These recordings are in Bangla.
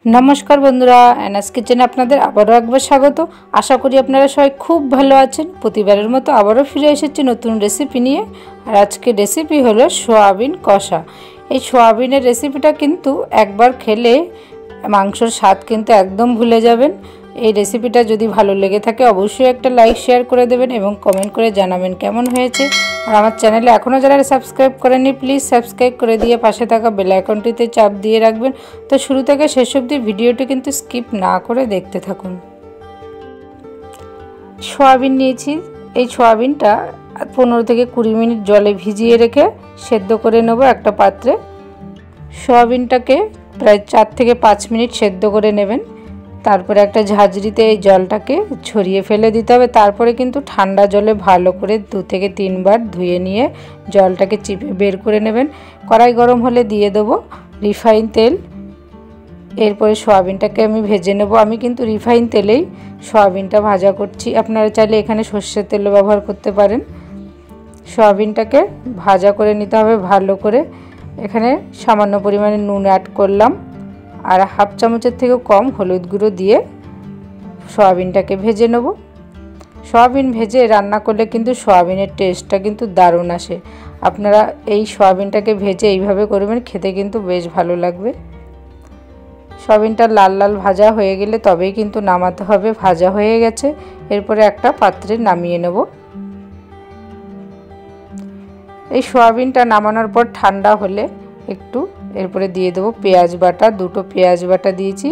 नमस्कार बंधुरा एनएस किचेने आपनादेर आबारो एकबार स्वागत। आशा करी आपनारा सबाई खूब भालो आछेन। प्रतिबारेर मतो आबारो फिरे एसेछि नतुन रेसिपि निये। आर आजकेर रेसिपि हलो सोयाबिन कषा। এই সোয়াবিনের রেসিপিটা কিন্তু একবার খেলে মাংসের স্বাদ কিন্তু একদম ভুলে যাবেন। এই রেসিপিটা যদি ভালো লেগে থাকে অবশ্যই একটা লাইক শেয়ার করে দেবেন এবং কমেন্ট করে জানাবেন কেমন হয়েছে। আর আমার চ্যানেলে এখনো যারা সাবস্ক্রাইব করেননি প্লিজ সাবস্ক্রাইব করে দিয়ে পাশে থাকা বেল আইকনটিতে চাপ দিয়ে রাখবেন। তো শুরু থেকে শেষ অবধি ভিডিওটি কিন্তু স্কিপ না করে দেখতে থাকুন। সোয়াবিন নিয়েছি। এই সোয়াবিনটা 15 থেকে 20 মিনিট জলে ভিজিয়ে রেখে সেদ্ধ করে নেব একটা পাত্রে। সোয়াবিনটাকে প্রায় 4 থেকে 5 মিনিট সেদ্ধ করে নেবেন। তারপরে একটা ঝাঁঝরিতে এই জলটাকে ছড়িয়ে ফেলে দিতে হবে। তারপরে কিন্তু ঠান্ডা জলে ভালো করে 2 থেকে 3 বার ধুয়ে নিয়ে জলটাকে চিপে বের করে নেবেন। কড়াই গরম হলে দিয়ে দেব রিফাইন তেল। এরপরে সোয়াবিনটাকে আমি ভেজে নেব। আমি কিন্তু রিফাইন তেলেই সোয়াবিনটা ভাজা করছি, আপনারা চাইলে এখানে সরষের তেলও ব্যবহার করতে পারেন। সোয়াবিনটাকে ভাজা করে নিতে হবে ভালো করে। এখানে সামান্য পরিমাণে নুন অ্যাড করলাম আর হাফ চামচের থেকেও কম হলুদ গুঁড়ো দিয়ে সোয়াবিনটাকে ভেজে নেব। সোয়াবিন ভেজে রান্না করলে কিন্তু সোয়াবিনের টেস্টটা কিন্তু দারুণ আসে। আপনারা এই সোয়াবিনটাকে ভেজে এইভাবে করবেন, খেতে কিন্তু বেশ ভালো লাগবে। সোয়াবিনটা লাল লাল ভাজা হয়ে গেলে তবেই কিন্তু নামাতে হবে। ভাজা হয়ে গেছে, এরপরে একটা পাত্রে নামিয়ে নেব। এই সোয়াবিনটা নামানোর পর ঠান্ডা হলে একটু এরপরে দিয়ে দেবো পেঁয়াজ বাটা। 2টো পেঁয়াজ বাটা দিয়েছি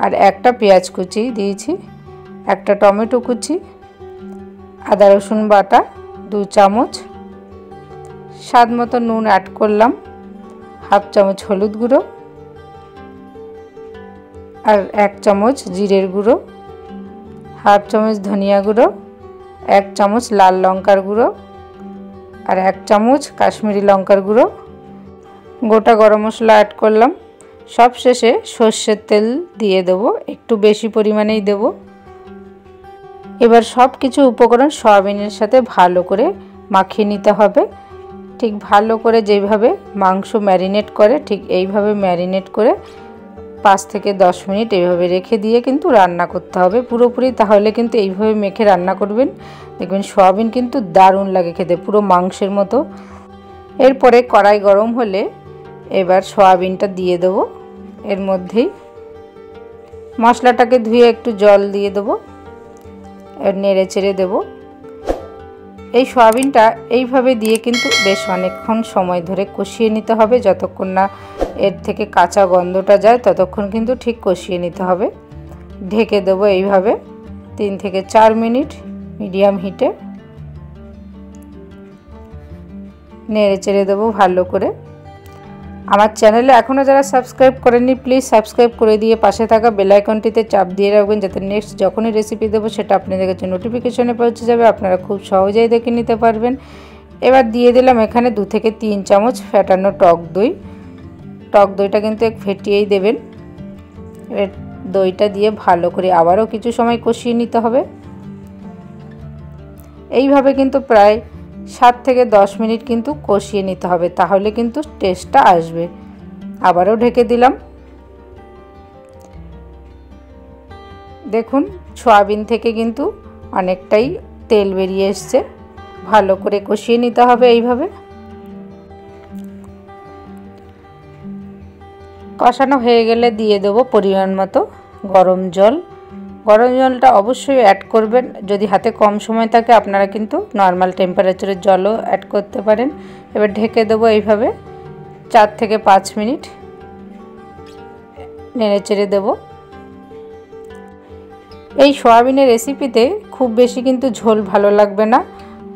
আর একটা পেঁয়াজ কুচি দিয়েছি, একটা টমেটো কুচি, আদা রসুন বাটা 2 চামচ, স্বাদ মতো নুন অ্যাড করলাম, হাফ চামচ হলুদ গুঁড়ো আর 1 চামচ জিরের গুঁড়ো, হাফ চামচ ধনিয়া গুঁড়ো, 1 চামচ লাল লঙ্কার গুঁড়ো আর 1 চামচ কাশ্মীরি লঙ্কার গুঁড়ো, গোটা গরম মশলা অ্যাড করলাম। সব শেষে সর্ষের তেল দিয়ে দেবো, একটু বেশি পরিমাণেই দেব। এবার সব কিছু উপকরণ সয়াবিনের সাথে ভালো করে মাখিয়ে নিতে হবে। ঠিক ভালো করে যেভাবে মাংস ম্যারিনেট করে ঠিক এইভাবে ম্যারিনেট করে 5 থেকে 10 মিনিট এইভাবে রেখে দিয়ে কিন্তু রান্না করতে হবে পুরোপুরি। তাহলে কিন্তু এইভাবে মেখে রান্না করবেন, দেখবেন সয়াবিন কিন্তু দারুণ লাগে খেতে, পুরো মাংসের মতো। এরপরে কড়াই গরম হলে এবার সয়াবিনটা দিয়ে দেব। এর মধ্যেই মশলাটাকে ধুয়ে একটু জল দিয়ে দেব, এর নেড়ে চেড়ে দেব। এই সয়াবিনটা এইভাবে দিয়ে কিন্তু বেশ অনেকক্ষণ সময় ধরে কষিয়ে নিতে হবে, যতক্ষণ না এর থেকে কাঁচা গন্ধটা যায় ততক্ষণ কিন্তু ঠিক কষিয়ে নিতে হবে। ঢেকে দেবো এইভাবে 3 থেকে 4 মিনিট মিডিয়াম হিটে। নেড়ে চেড়ে দেবো ভালো করে। আমার চ্যানেলে এখনও যারা সাবস্ক্রাইব করেননি প্লিজ সাবস্ক্রাইব করে দিয়ে পাশে থাকা বেল আইকনটিতে চাপ দিয়ে রাখবেন, যাতে নেক্সট যখনই রেসিপি দেবো সেটা আপনাদের কাছে নোটিফিকেশনে পৌঁছে যাবে, আপনারা খুব সহজেই দেখে নিতে পারবেন। এবার দিয়ে দিলাম এখানে 2 থেকে 3 চামচ ফেটানো টক দই। টক দইটা কিন্তু ফেটিয়েই দেবেন। এবার দইটা দিয়ে ভালো করে আবারও কিছু সময় কষিয়ে নিতে হবে। এইভাবে কিন্তু প্রায় 7 থেকে 10 মিনিট কিন্তু কষিয়ে নিতে হবে, তাহলে কিন্তু টেস্টটা আসবে। আবারও ঢেকে দিলাম। দেখুন সয়াবিন থেকে কিন্তু অনেকটাই তেল বেরিয়ে এসছে। ভালো করে কষিয়ে নিতে হবে এইভাবে। কষানো হয়ে গেলে দিয়ে দেবো পরিমাণ মতো গরম জল। গরম জলটা অবশ্যই অ্যাড করবেন, যদি হাতে কম সময় থাকে আপনারা কিন্তু নর্মাল টেম্পারেচারের জলও অ্যাড করতে পারেন। এবার ঢেকে দেবো এইভাবে 4 থেকে 5 মিনিট নেড়ে চেড়ে দেবো। এই সয়াবিনের রেসিপিতে খুব বেশি কিন্তু ঝোল ভালো লাগবে না,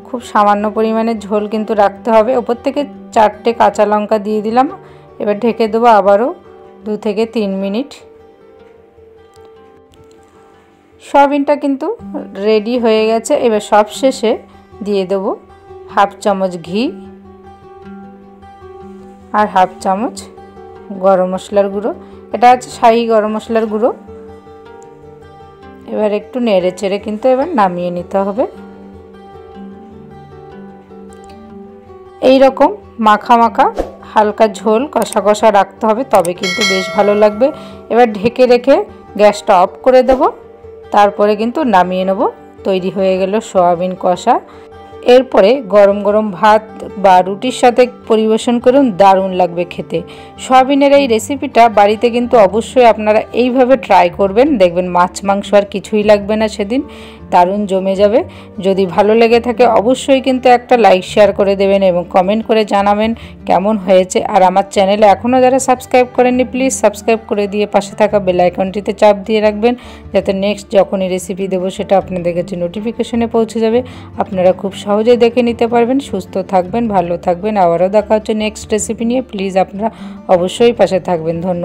খুব সামান্য পরিমাণে ঝোল কিন্তু রাখতে হবে। ওপর থেকে 4টে কাঁচা লঙ্কা দিয়ে দিলাম। এবার ঢেকে দেবো আবারও 2 থেকে 3 মিনিট। সয়াবিনটা কিন্তু রেডি হয়ে গেছে। এবার সব শেষে দিয়ে দেবো হাফ চামচ ঘি আর হাফ চামচ গরম মশলার গুঁড়ো। এটা হচ্ছে শাহি গরম মশলার গুঁড়ো। এবার একটু নেড়ে চেড়ে কিন্তু এবার নামিয়ে নিতে হবে। এই রকম মাখা মাখা হালকা ঝোল কষা কষা রাখতে হবে, তবে কিন্তু বেশ ভালো লাগবে। এবার ঢেকে রেখে গ্যাসটা অফ করে দেব। তারপরে কিন্তু নামিয়ে নেব। তৈরি হয়ে গেল সয়াবিন কষা। এরপরে গরম গরম ভাত বা রুটির সাথে পরিবেশন করুন, দারুণ লাগবে খেতে। সয়াবিনের এই রেসিপিটা বাড়িতে কিন্তু অবশ্যই আপনারা এইভাবে ট্রাই করবেন, দেখবেন মাছ মাংস আর কিছুই লাগবে না সেদিন, দারুণ জমে যাবে। যদি ভালো লেগে থাকে অবশ্যই কিন্তু একটা লাইক শেয়ার করে দেবেন এবং কমেন্ট করে জানাবেন কেমন হয়েছে। আর আমার চ্যানেলে এখনও যারা সাবস্ক্রাইব করেননি প্লিজ সাবস্ক্রাইব করে দিয়ে পাশে থাকা বেল আইকনটিতে চাপ দিয়ে রাখবেন, যাতে নেক্সট যখনই রেসিপি দেবো সেটা আপনাদের কাছে নোটিফিকেশনে পৌঁছে যাবে। আপনারা খুব সহজেই দেখে নিতে পারবেন। সুস্থ থাকবেন, ভালো থাকবেন। আবারও দেখা হচ্ছে নেক্সট রেসিপি নিয়ে। প্লিজ আপনারা অবশ্যই পাশে থাকবেন। ধন্যবাদ।